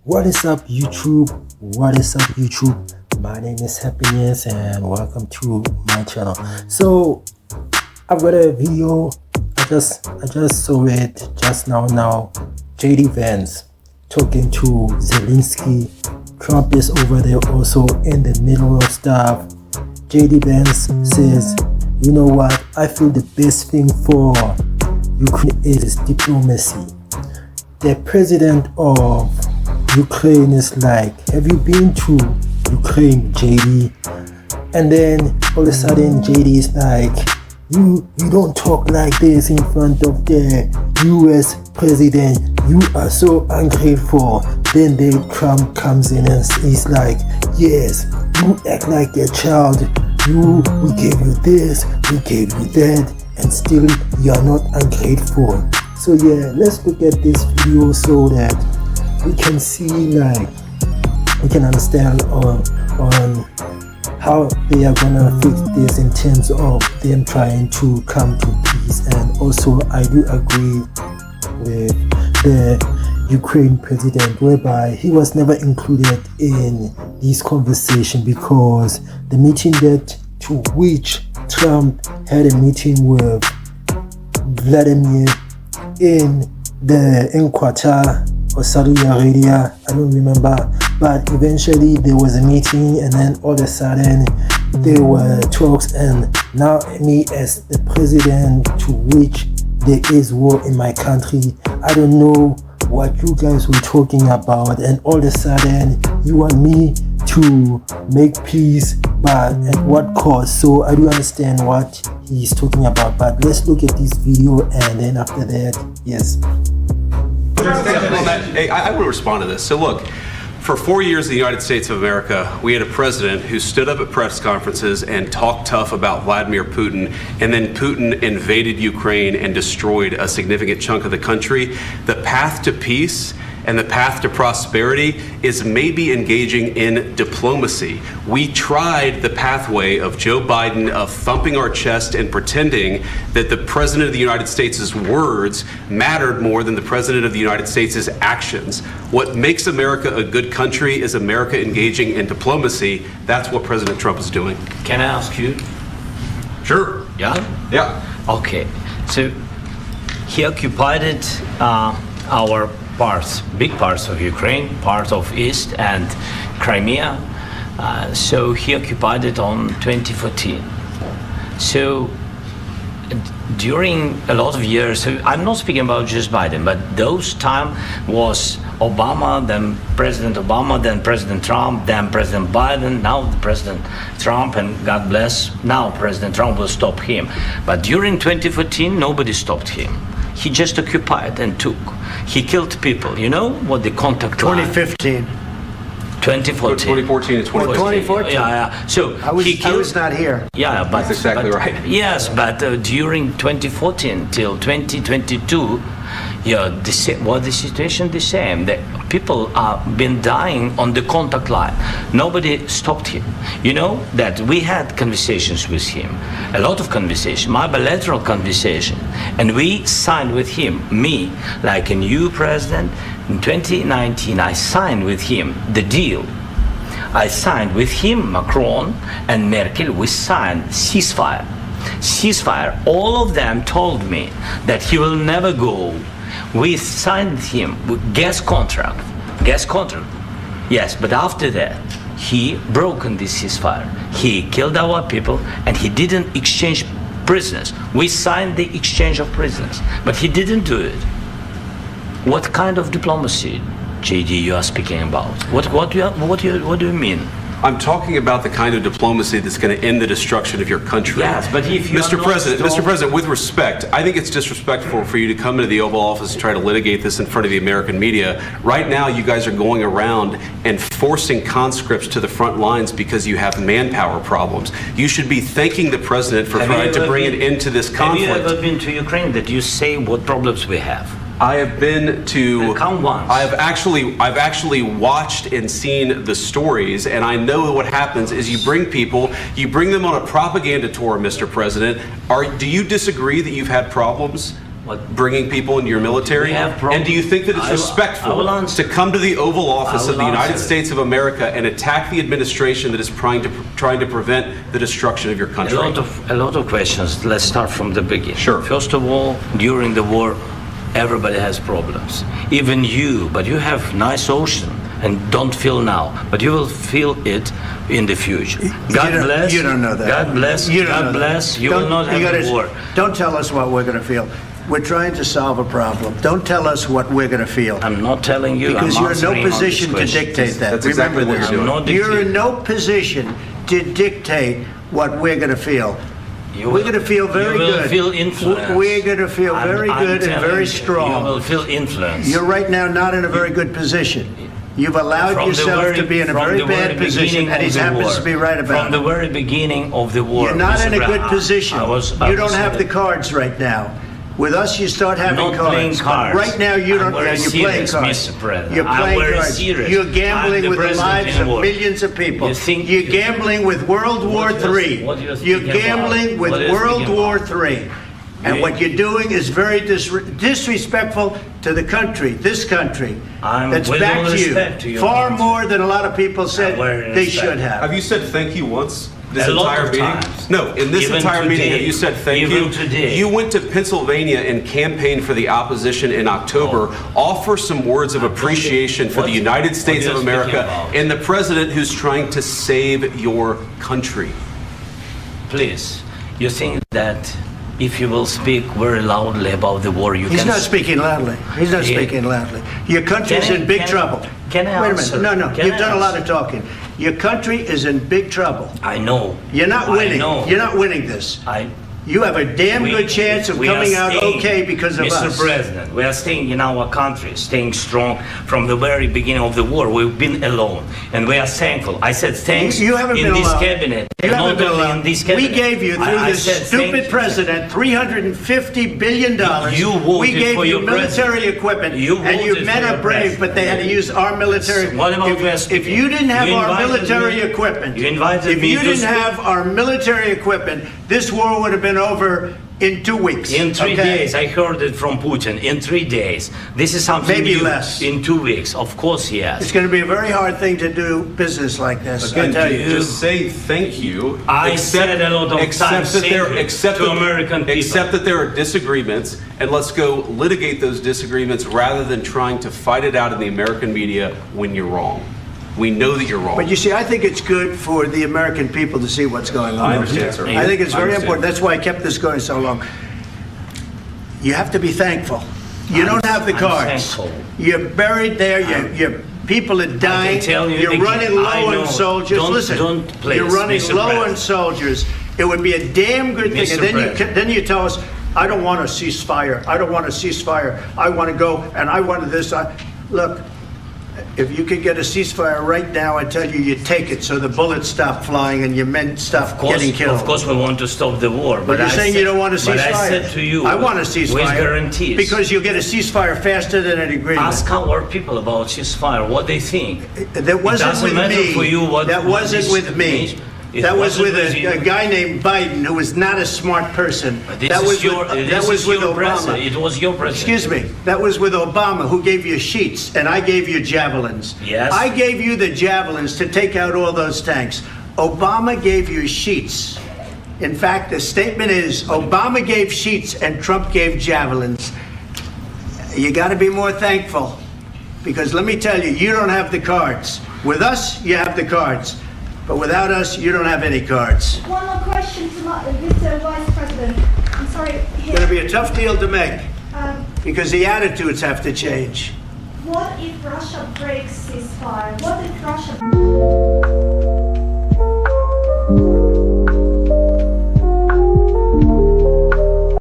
What is up, YouTube? What is up, YouTube? My name is Happiness and welcome to my channel. So I've got a video. I just saw it just now. J.D Vance talking to Zelenskyy. Trump is over there also in the middle of stuff. J.D Vance says, you know what? I feel the best thing for Ukraine is diplomacy. The president of Ukraine is like, have you been to Ukraine, JD? And then all of a sudden JD is like, you don't talk like this in front of the US president. You are so ungrateful. Then Trump comes in and he's like, yes, you act like a child. We gave you this, we gave you that, and still you are not ungrateful. So yeah, let's look at this video so that we can see, like, we can understand on how they are gonna fix this in terms of them trying to come to peace. And also I do agree with the Ukraine president, whereby he was never included in this conversation, because the meeting to which Trump had a meeting with Volodymyr in Qatar or Saudi Arabia, I don't remember, but eventually there was a meeting, and then all of a sudden there were talks, and now me as the president to which there is war in my country, I don't know what you guys were talking about, and all of a sudden you want me to make peace, but at what cost? So I do understand what he's talking about, but let's look at this video, and then after that, yes. Hey, I want to respond to this. So look, for 4 years in the United States of America, we had a president who stood up at press conferences and talked tough about Vladimir Putin, and then Putin invaded Ukraine and destroyed a significant chunk of the country. The path to peace and the path to prosperity is maybe engaging in diplomacy. We tried the pathway of Joe Biden, of thumping our chest and pretending that the President of the United States' words mattered more than the President of the United States' actions. What makes America a good country is America engaging in diplomacy. That's what President Trump is doing. Can I ask you? Sure. Yeah? Yeah. Okay. So he occupied our big parts of Ukraine, part of East and Crimea. So he occupied it on 2014. So during a lot of years, so I'm not speaking about just Biden, but those time was Obama, then President Obama, then President Trump, then President Biden, now President Trump, and God bless, now President Trump will stop him. But during 2014, nobody stopped him. He just occupied and took. He killed people. You know what the contact 2015. 2014 2014. and 2014. 2014. Yeah. So I was not here. Yeah, but that's exactly right. Yes, but during 2014 till 2022, yeah, the situation the same. The people have been dying on the contact line. Nobody stopped him. You know that we had conversations with him, a lot of conversation, my bilateral conversation, and we signed with him, me, like a new president. In 2019, I signed with him the deal. I signed with him, Macron and Merkel, we signed ceasefire. All of them told me that he will never go. We signed him with gas contract. Yes, but after that, he broken this ceasefire. He killed our people, and he didn't exchange prisoners. We signed the exchange of prisoners, but he didn't do it. What kind of diplomacy, JD, you are speaking about? What do you mean? I'm talking about the kind of diplomacy that's going to end the destruction of your country. Yes, but if you Mr. President, with respect, I think it's disrespectful for you to come into the Oval Office and try to litigate this in front of the American media. Right now, you guys are going around and forcing conscripts to the front lines because you have manpower problems. You should be thanking the president for trying to bring an end to this conflict. Have you ever been to Ukraine that you say what problems we have? I have been to. Come once. I've actually watched and seen the stories, and I know what happens is you bring them on a propaganda tour, Mr. President. Do you disagree that you've had problems? bringing people into your military? We have problems. And do you think that it's I respectful will answer. to come to the Oval Office of the United answer. States of America and attack the administration that is trying to prevent the destruction of your country? A lot of questions. Let's start from the beginning. Sure. First of all, during the war, everybody has problems. Even you, but you have nice ocean and don't feel now, but you will feel it in the future. God bless. You don't know that. God bless. You don't God know bless. that. You will not have a war. Don't tell us what we're going to feel. We're trying to solve a problem. Don't tell us what we're going to feel. I'm not telling you. Because I'm you're in no answering on position to this question. dictate that. That's Remember exactly what this. you're doing. I'm not You're in dictating. no position to dictate what we're going to feel. We're going to feel very you will good. Feel influence. We're going to feel very good and very strong. You will feel influence. You're right now not in a very good position. You've allowed yourself to be in a very bad position, and he happens to be right about it. From the very beginning of the war. You're not in a good position. You don't have the cards. cards right now. With us, you start having Not cards. playing cards. Right now, you don't. I'm very You're playing serious, cards. Mr. President. You're I'm playing very cards. serious. You're gambling I'm the with the president lives in of war. millions of people. You think- You're gambling with World War III. what you're You're speaking gambling about? with What are you World speaking War about? III. And Yeah. what you're doing is very disrespectful to the country, this country. That's with back all to respect to you. your Far country. more than a lot of people said very they respect. should have. Have you said thank you once? This A lot entire of meeting? times. No, in this Even entire meeting, today. have you said thank Even you? today. You went to Pennsylvania and campaigned for the opposition in October. Offer some words of appreciation for the United States what of are you speaking America about? and the president who's trying to save your country. Please, you think that if you will speak very loudly about the war, you He's can... not speaking loudly. He's not Yeah. speaking loudly. Your country's Can I- in big can I- trouble. can I Wait a answer? minute. No. Can You've I done a lot answer? of talking. Your country is in big trouble. I know. You're not I winning. know. You're not winning this. You have a damn good chance of we are coming out staying, okay because of Mr. us. President, we are staying in our country, staying strong from the very beginning of the war. We've been alone, and we are thankful. I said thanks You haven't in been this alone. cabinet. You and haven't not been only alone. in this cabinet. We gave you, through I this said thank stupid you. president, $350 billion. You voted we gave for you your military president. equipment, You and you voted men for are your brave, but they had to use our military. What about if you didn't have You our invited military me- equipment, you invited if me you to didn't speak- have our military equipment, this war would have been over in 2 weeks. In 3 okay? days, I heard it from Putin. In 3 days, this is something Maybe new. less. In 2 weeks, of course, yes. It's going to be a very hard thing to do business like this. I Again, tell you. just say thank you. I said a lot of times thank you to American people. Accept that there are disagreements, and let's go litigate those disagreements rather than trying to fight it out in the American media when you're wrong. We know that you're wrong. But you see, I think it's good for the American people to see what's going on. I understand, sir. I think it's I very understand. important. That's why I kept this going so long. You have to be thankful. You don't have the I'm cards. thankful. You're buried there. Your people are dying. tell you You're again, running I low know. on soldiers. Don't- Listen, don't please, you're running Mr. low on President. soldiers. It would be a damn good thing. Mr. And President. then you tell us, I don't want a ceasefire. I don't want a ceasefire. I want to go and I want this. Look, if you could get a ceasefire right now, I tell you, you take it so the bullets stop flying and your men stop getting killed. Of course, we want to stop the war. But you're saying you don't want a ceasefire. But I said to you, I want a ceasefire. with guarantees. Because you'll get a ceasefire faster than an agreement. Ask our people about ceasefire, what they think. That wasn't doesn't with matter me. for you what- That what wasn't this with me. means. It That was wasn't with with you. a guy named Biden who was not a smart person. This That is was your, with, this that was is with your Obama. president. It was your president. Excuse me. That was with Obama, who gave you sheets, and I gave you javelins. Yes. I gave you the javelins to take out all those tanks. Obama gave you sheets. In fact, the statement is Obama gave sheets and Trump gave javelins. You got to be more thankful, because let me tell you, you don't have the cards. With us, you have the cards. But without us, you don't have any cards. One more question to Mr. Vice President. I'm sorry. It's going to be a tough deal to make, Um, because the attitudes have to change. what if Russia breaks ceasefire? What if Russia...